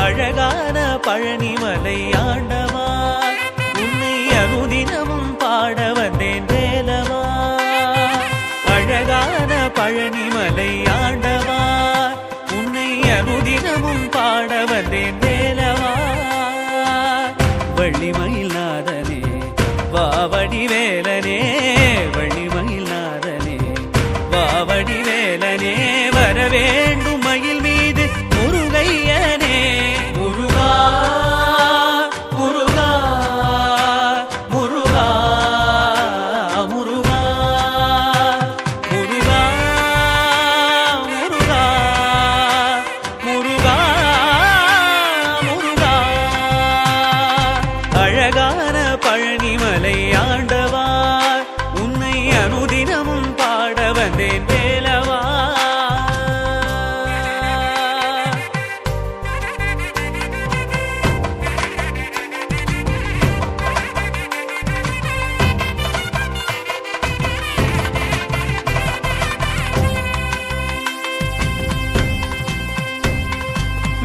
அழகான பழனிமலை ஆண்டவா உன்னை அனுதினமும் பாட வந்தேன் வேலவா. அழகான பழனிமலை ஆண்டவா உன்னை அனுதினமும் பாட வந்தேன் வேலவா. வள்ளிமயில் நாதனே வாவடி வேலனே, வள்ளிமயில் நாதனே வாவடி வேலனே, வரவேண்டும் மயில் மீது முருகையனே. முருகா முருகா முருகா முருகா முருகா முருகா முருகா முருகா. அழகான பழனிமலை ஆண்டவா உன்னை அனுதினமும் பாட வந்தேன் வேலவா.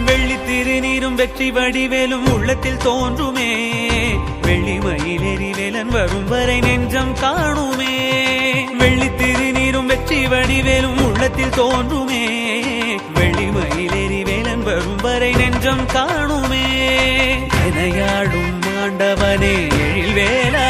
வெள்ளி திருநீரும் வெற்றி வடிவேலும் உள்ளத்தில் தோன்றுமே, வெள்ளிமயிலேறி வேலன் வரும் வரை நெஞ்சம் காணுமே. வெள்ளி திருநீரும் வெற்றி வடிவேலும் உள்ளத்தில் தோன்றுமே, வெள்ளிமயிலேறி வேலன் வரும் வரை நெஞ்சம் காணுமே. எனையாடும் ஆண்டவனே எழில் வேலா